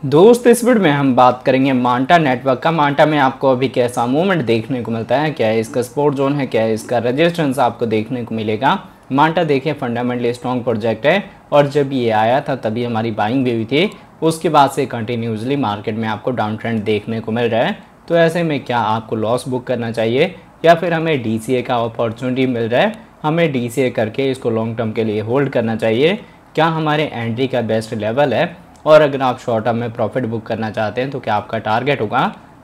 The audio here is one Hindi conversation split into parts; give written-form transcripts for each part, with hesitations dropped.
दोस्त इस वीडियो में हम बात करेंगे मांटा नेटवर्क का। मांटा में आपको अभी कैसा मूवमेंट देखने को मिलता है, क्या है इसका सपोर्ट जोन है, क्या है इसका रेजिस्टेंस आपको देखने को मिलेगा। मांटा देखिए फंडामेंटली स्ट्रॉन्ग प्रोजेक्ट है और जब ये आया था तभी हमारी बाइंग भी हुई थी। उसके बाद से कंटिन्यूसली मार्केट में आपको डाउन ट्रेंड देखने को मिल रहा है। तो ऐसे में क्या आपको लॉस बुक करना चाहिए या फिर हमें DCA का अपॉर्चुनिटी मिल रहा है, हमें DCA करके इसको लॉन्ग टर्म के लिए होल्ड करना चाहिए, क्या हमारे एंट्री का बेस्ट लेवल है, और अगर आप शॉर्ट टर्म में प्रॉफिट बुक करना चाहते हैं तो क्या आपका टारगेट होगा,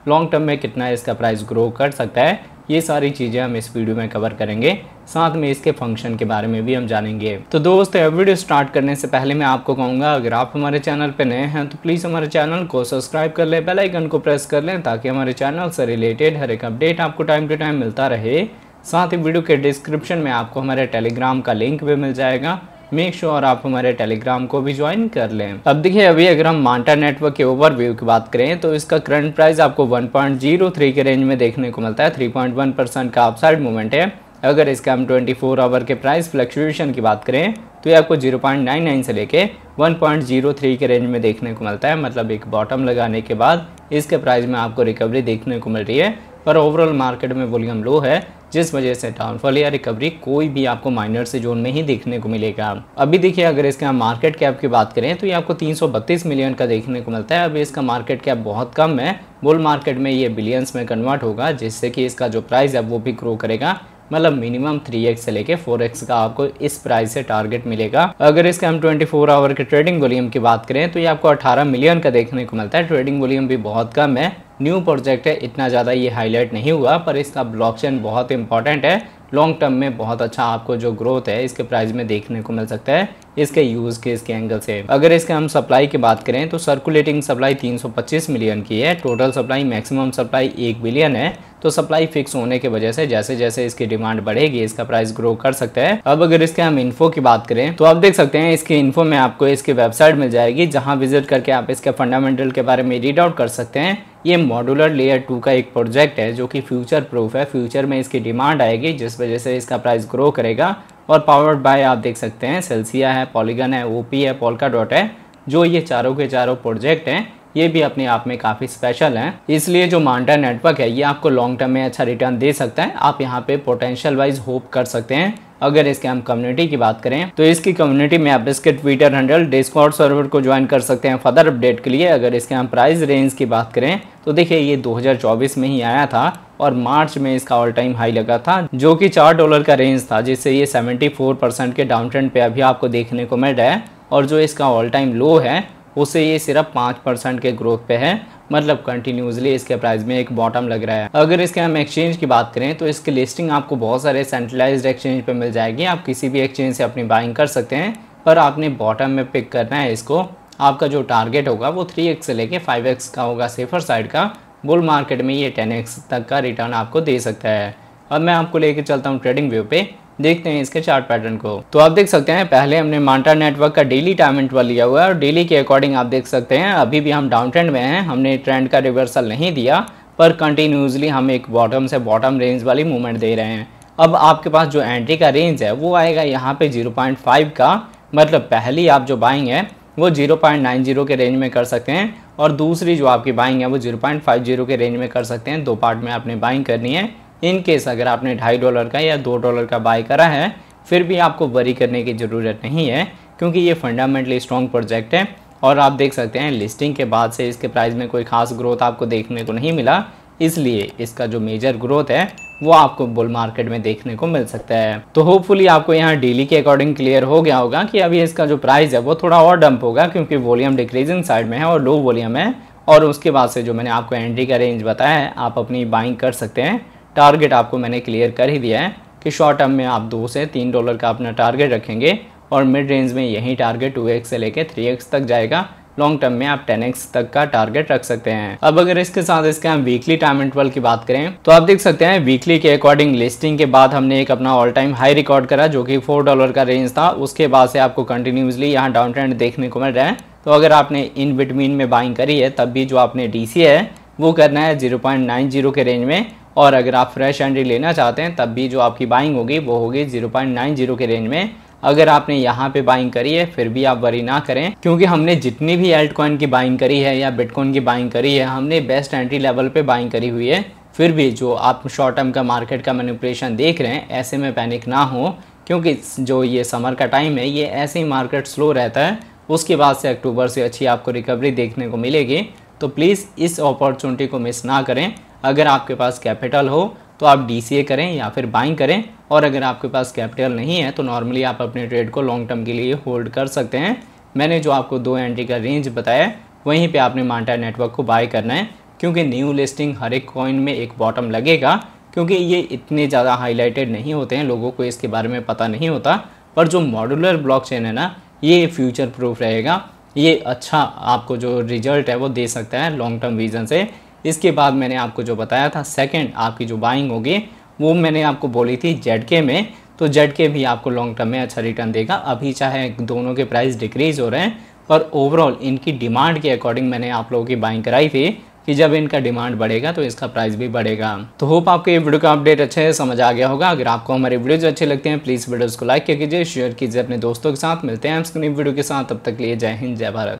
लॉन्ग टर्म में कितना इसका प्राइस ग्रो कर सकता है। ये सारी चीज़ें हम इस वीडियो में कवर करेंगे, साथ में इसके फंक्शन के बारे में भी हम जानेंगे। तो दोस्तों वीडियो स्टार्ट करने से पहले मैं आपको कहूँगा, अगर आप हमारे चैनल पर नए हैं तो प्लीज़ हमारे चैनल को सब्सक्राइब कर लें, बेल आइकन को प्रेस कर लें ताकि हमारे चैनल से रिलेटेड हर एक अपडेट आपको टाइम टू टाइम मिलता रहे। साथ ही वीडियो के डिस्क्रिप्शन में आपको हमारे टेलीग्राम का लिंक भी मिल जाएगा, मेक श्योर आप हमारे टेलीग्राम को भी ज्वाइन कर लें। अब देखिए अभी अगर हम मांटा नेटवर्क के ओवरव्यू की बात करें तो इसका करंट प्राइस आपको 1.03 के रेंज में देखने को मिलता है। 3.1% का अपसाइड मूवमेंट है। अगर इसका हम 24 आवर के प्राइस फ्लक्चुएशन की बात करें तो ये आपको 0.99 से लेके 1.03 के रेंज में देखने को मिलता है। मतलब एक बॉटम लगाने के बाद इसके प्राइस में आपको रिकवरी देखने को मिल रही है, पर ओवरऑल मार्केट में वॉल्यूम लो है, जिस वजह से डाउनफॉल या रिकवरी कोई भी आपको माइनर से जोन में ही देखने को मिलेगा। अभी देखिए अगर इसका मार्केट कैप की बात करें तो ये आपको 332 मिलियन का देखने को मिलता है। अभी इसका मार्केट कैप बहुत कम है, बुल मार्केट में ये बिलियंस में कन्वर्ट होगा, जिससे कि इसका जो प्राइस है वो भी ग्रो करेगा। मतलब मिनिमम 3x से लेके 4x का आपको इस प्राइस से टारगेट मिलेगा। अगर इसका हम 24 आवर के ट्रेडिंग वॉल्यूम की बात करें तो ये आपको 18 मिलियन का देखने को मिलता है। ट्रेडिंग वॉल्यूम भी बहुत कम है, न्यू प्रोजेक्ट है, इतना ज़्यादा ये हाईलाइट नहीं हुआ, पर इसका ब्लॉकचेन बहुत इंपॉर्टेंट है। लॉन्ग टर्म में बहुत अच्छा आपको जो ग्रोथ है इसके प्राइस में देखने को मिल सकता है, इसके यूज़ केस के एंगल से। अगर इसके हम सप्लाई की बात करें तो सर्कुलेटिंग सप्लाई 325 मिलियन की है, total supply maximum supply 1 billion है। तो सप्लाई फिक्स होने की वजह से जैसे जैसे इसकी डिमांड बढ़ेगी इसका प्राइस ग्रो कर सकता है। अब अगर इसके हम इन्फो की बात करें तो आप देख सकते हैं इसकी इन्फो में आपको इसकी वेबसाइट मिल जाएगी, जहां विजिट करके आप इसके फंडामेंटल के बारे में रीड आउट कर सकते हैं। ये मॉड्यूलर लेयर 2 का एक प्रोजेक्ट है जो कि फ्यूचर प्रूफ है। फ्यूचर में इसकी डिमांड आएगी जिस वजह से इसका प्राइस ग्रो करेगा। और पावर्ड बाय आप देख सकते हैं सेल्सिया है, पॉलीगन है, ओपी है, पोल्काडॉट है। जो ये चारों के चारों प्रोजेक्ट हैं ये भी अपने आप में काफ़ी स्पेशल हैं, इसलिए जो मांटा नेटवर्क है ये आपको लॉन्ग टर्म में अच्छा रिटर्न दे सकता है। आप यहाँ पे पोटेंशियल वाइज होप कर सकते हैं। अगर इसके हम कम्युनिटी की बात करें तो इसकी कम्युनिटी में आप इसके ट्विटर हैंडल, डिस्कॉर्ड सर्वर को ज्वाइन कर सकते हैं फर्दर अपडेट के लिए। अगर इसके हम प्राइस रेंज की बात करें तो देखिए ये 2024 में ही आया था और मार्च में इसका ऑल टाइम हाई लगा था जो कि $4 का रेंज था, जिससे ये 74% के डाउन ट्रेंड पे अभी आपको देखने को मिल रहा है। और जो इसका ऑल टाइम लो है उससे ये सिर्फ 5% के ग्रोथ पे है। मतलब कंटिन्यूसली इसके प्राइस में एक बॉटम लग रहा है। अगर इसके हम एक्सचेंज की बात करें तो इसकी लिस्टिंग आपको बहुत सारे सेंट्रलाइज्ड एक्सचेंज पे मिल जाएगी। आप किसी भी एक्सचेंज से अपनी बाइंग कर सकते हैं, पर आपने बॉटम में पिक करना है इसको। आपका जो टारगेट होगा वो 3x से लेके 5x का होगा सेफर साइड का। बुल मार्केट में ये 10x तक का रिटर्न आपको दे सकता है। अब मैं आपको लेके चलता हूँ ट्रेडिंग व्यू पे, देखते हैं इसके चार्ट पैटर्न को। तो आप देख सकते हैं पहले हमने मांटा नेटवर्क का डेली टाइम इंटरवल लिया हुआ है और डेली के अकॉर्डिंग आप देख सकते हैं अभी भी हम डाउन ट्रेंड में हैं। हमने ट्रेंड का रिवर्सल नहीं दिया, पर कंटिन्यूसली हम एक बॉटम से बॉटम रेंज वाली मूवमेंट दे रहे हैं। अब आपके पास जो एंट्री का रेंज है वो आएगा यहाँ पे 0.5 का। मतलब पहली आप जो बाइंग है वो 0.90 के रेंज में कर सकते हैं और दूसरी जो आपकी बाइंग है वो 0.50 के रेंज में कर सकते हैं। दो पार्ट में आपने बाइंग करनी है। इन केस अगर आपने $2.5 का या $2 का बाय करा है फिर भी आपको वरी करने की ज़रूरत नहीं है, क्योंकि ये फंडामेंटली स्ट्रॉन्ग प्रोजेक्ट है। और आप देख सकते हैं लिस्टिंग के बाद से इसके प्राइस में कोई खास ग्रोथ आपको देखने को नहीं मिला, इसलिए इसका जो मेजर ग्रोथ है वो आपको बुल मार्केट में देखने को मिल सकता है। तो होपफुली आपको यहाँ डेली के अकॉर्डिंग क्लियर हो गया होगा कि अभी इसका जो प्राइस है वो थोड़ा और डंप होगा, क्योंकि वॉल्यूम डिक्रीजिंग साइड में है और लो वॉल्यूम है। और उसके बाद से जो मैंने आपको एंट्री का रेंज बताया है आप अपनी बाइंग कर सकते हैं। टारगेट आपको मैंने क्लियर कर ही दिया है कि शॉर्ट टर्म में आप $2 से $3 का अपना टारगेट रखेंगे और मिड रेंज में यही टारगेट 2x से लेके 3x तक जाएगा। लॉन्ग टर्म में आप 10x तक का टारगेट रख सकते हैं। अब अगर इसके साथ इसके हम वीकली टाइम इंटरवल की बात करें तो आप देख सकते हैं वीकली के अकॉर्डिंग लिस्टिंग के बाद हमने एक अपना ऑल टाइम हाई रिकॉर्ड करा जो कि $4 का रेंज था। उसके बाद से आपको कंटिन्यूसली यहाँ डाउन ट्रेंड देखने को मिल रहा है। तो अगर आपने इन बिटवीन में बाइंग करी है तब भी जो आपने DCA है वो करना है 0.90 के रेंज में। और अगर आप फ्रेश एंट्री लेना चाहते हैं तब भी जो आपकी बाइंग होगी वो होगी 0.90 के रेंज में। अगर आपने यहाँ पे बाइंग करी है फिर भी आप वरी ना करें, क्योंकि हमने जितनी भी एल्ट कॉइन की बाइंग करी है या बिटकॉइन की बाइंग करी है हमने बेस्ट एंट्री लेवल पे बाइंग करी हुई है। फिर भी जो आप शॉर्ट टर्म का मार्केट का मैनिपुलेशन देख रहे हैं ऐसे में पैनिक ना हो, क्योंकि जो ये समर का टाइम है ये ऐसे ही मार्केट स्लो रहता है, उसके बाद से अक्टूबर से अच्छी आपको रिकवरी देखने को मिलेगी। तो प्लीज़ इस अपॉर्चुनिटी को मिस ना करें। अगर आपके पास कैपिटल हो तो आप DCA करें या फिर बाइंग करें, और अगर आपके पास कैपिटल नहीं है तो नॉर्मली आप अपने ट्रेड को लॉन्ग टर्म के लिए होल्ड कर सकते हैं। मैंने जो आपको 2 एंट्री का रेंज बताया वहीं पे आपने मांटा नेटवर्क को बाय करना है, क्योंकि न्यू लिस्टिंग हर एक कॉइन में एक बॉटम लगेगा, क्योंकि ये इतने ज़्यादा हाईलाइटेड नहीं होते हैं, लोगों को इसके बारे में पता नहीं होता। पर जो मॉड्यूलर ब्लॉकचेन है ना ये फ्यूचर प्रूफ रहेगा, ये अच्छा आपको जो रिजल्ट है वो दे सकता है लॉन्ग टर्म विजन से। इसके बाद मैंने आपको जो बताया था सेकंड आपकी जो बाइंग होगी वो मैंने आपको बोली थी ZK में, तो ZK भी आपको लॉन्ग टर्म में अच्छा रिटर्न देगा। अभी चाहे दोनों के प्राइस डिक्रीज हो रहे हैं पर ओवरऑल इनकी डिमांड के अकॉर्डिंग मैंने आप लोगों की बाइंग कराई थी कि जब इनका डिमांड बढ़ेगा तो इसका प्राइस भी बढ़ेगा। तो होप आपको ये वीडियो का अपडेट अच्छे से समझ आ गया होगा। अगर आपको हमारे वीडियोज अच्छे लगते हैं प्लीज़ वीडियोज़ को लाइक कीजिए, शेयर कीजिए अपने दोस्तों के साथ। मिलते हैं हम वीडियो के साथ, तब तक लिए जय हिंद जय भारत।